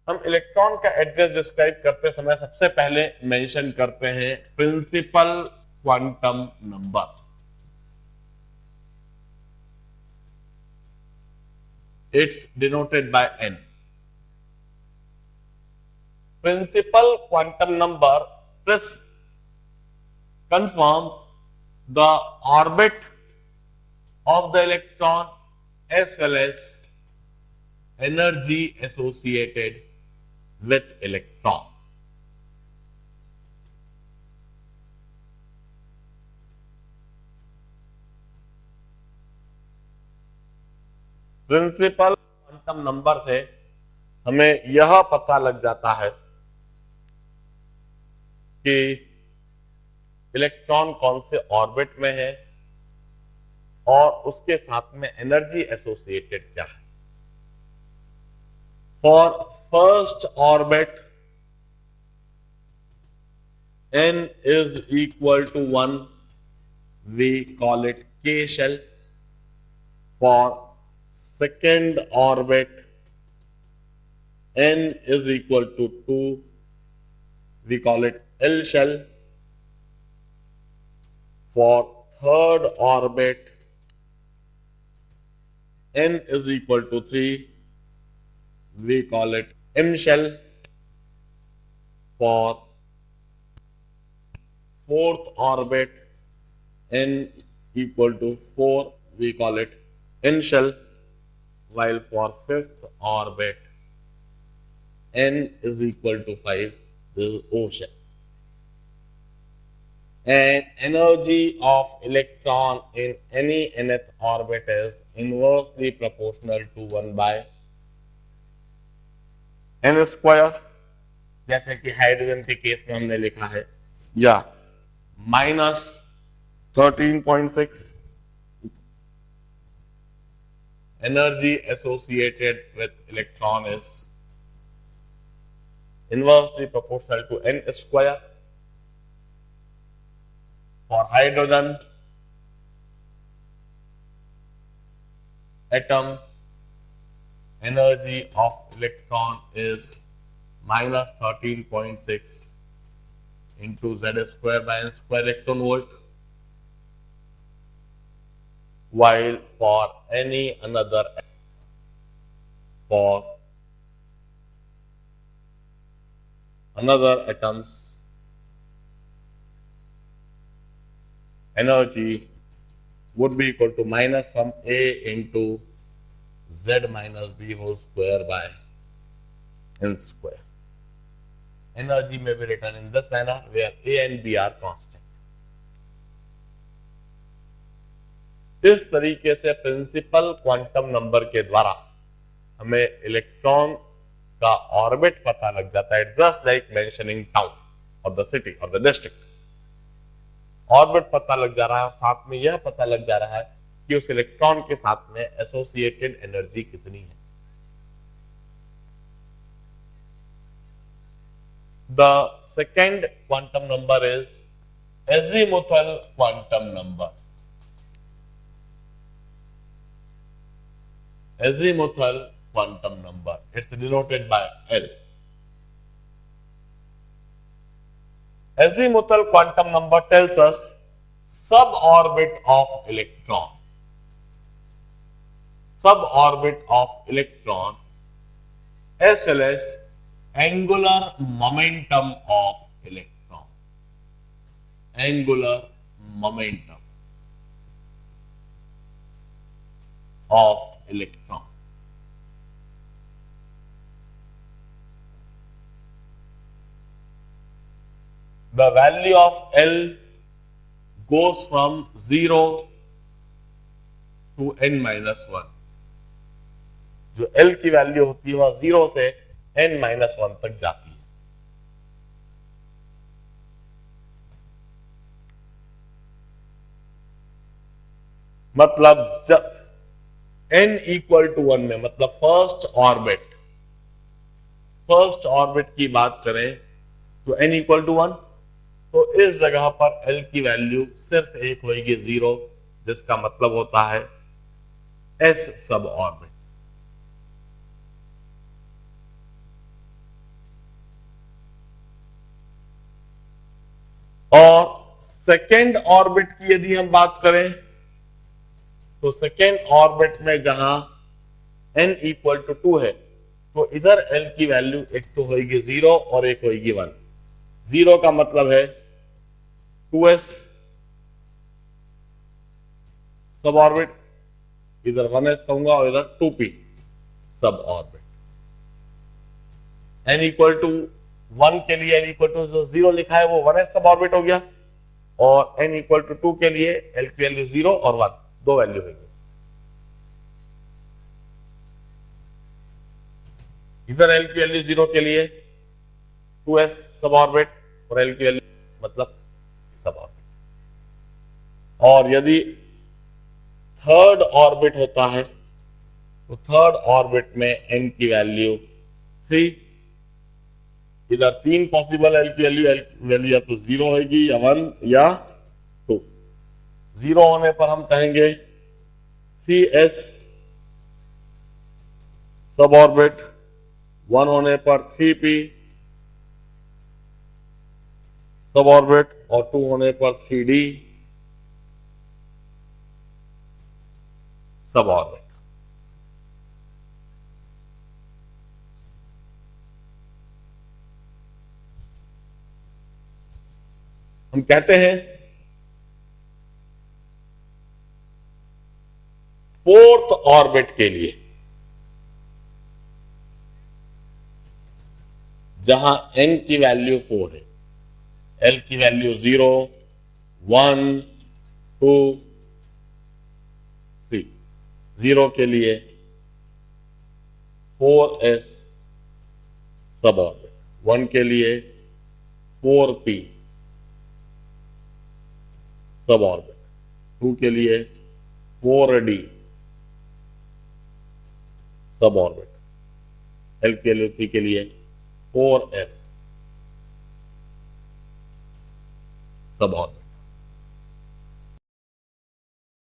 हम इलेक्ट्रॉन का address describe करते समय सबसे पहले मेंशन करते हैं principal quantum number. It's denoted by n। Principal quantum number plus confirms the orbit of the electron as well as energy associated with electron. Principal quantum number से हमें यह पता लग जाता है कि इलेक्ट्रॉन कौन से ऑर्बिट में है और उसके साथ में एनर्जी एसोसिएटेड क्या है। For first orbit n is equal to 1, we call it k shell. For second orbit n is equal to 2, we call it L shell. For third orbit n is equal to 3, we call it M shell. For fourth orbit n equal to 4, we call it N shell. While for fifth orbit n is equal to 5, this is O shell. And energy of electron in any nth orbit is inversely proportional to 1 by n square, जैसे कि hydrogen के case में हमने लिखा है, या -13.6 energy associated with electron is inversely proportional to n square. For hydrogen atom, energy of electron is -13.6 into Z square by n square electron volt. While for any another, for another atoms, energy would be equal to minus some A into Z minus B whole square by n square. Energy may be written in this manner where A and B are constant. इस तरीके से principal quantum number के द्वारा हमें electron का orbit पता लग जाता है। जस्ट लाइक मेंशनिंग टाउन और द सिटी और द डिस्ट्रिक्ट। ऑर्बिट पता लग जा रहा है और साथ में यह पता लग जा रहा है कि उस इलेक्ट्रॉन के साथ में एसोसिएटेड एनर्जी कितनी है। The second quantum number is azimuthal quantum number. Azimuthal quantum number. It's denoted by L. Azimuthal quantum number tells us suborbit of electron. Suborbit of electron as well as angular momentum of electron. Angular momentum of electron. The value of L goes from 0 to n minus 1. जो L की value होती है वह 0 से n minus 1 तक जाती है। मतलब जब n इक्वल टू 1 में, मतलब फर्स्ट ऑर्बिट की बात करें तो n इक्वल टू 1, तो इस जगह पर L की वैल्यू सिर्फ एक होगी 0, जिसका मतलब होता है S सब ऑर्बिट। और सेकेंड ऑर्बिट की यदि हम बात करें तो सेकेंड ऑर्बिट में जहां n इक्वल टू 2 है तो इधर l की वैल्यू एक तो होगी 0 और एक होगी 1। 0 का मतलब है 2s सब ऑर्बिट, इधर 1s कहूंगा और इधर 2p सब ऑर्बिट। n इक्वल टू 1 के लिए n इक्वल टू जो 0 लिखा है वो 1s सब ऑर्बिट हो गया, और n इक्वल टू 2 के लिए l की वैल्यू 0 और 1 दो वैल्यू होगी। इधर l की वैल्यू 0 के लिए 2s सब ऑर्बिट और l की वैल्यू मतलब सब ऑर्बिट। और यदि थर्ड ऑर्बिट होता है तो थर्ड ऑर्बिट में n की वैल्यू 3, इधर 3 पॉसिबल l की वैल्यू या तो 0 होगी या 1 या 2। 0 होने पर हम कहेंगे 3s सब ऑर्बिट, 1 होने पर 3p सब ऑर्बिट और 2 होने पर 3d सब ऑर्बिट। हम कहते हैं फोर्थ ऑर्बिट के लिए जहां n की वैल्यू 4 है, l की वैल्यू 0, 1, 2, 3, 0 के लिए 4s सब ऑर्बिट, 1 के लिए 4p सब ऑर्बिट, 2 के लिए 4d सब ऑर्बिट, l के लिए 3 के लिए 4f सब ऑर्बिट।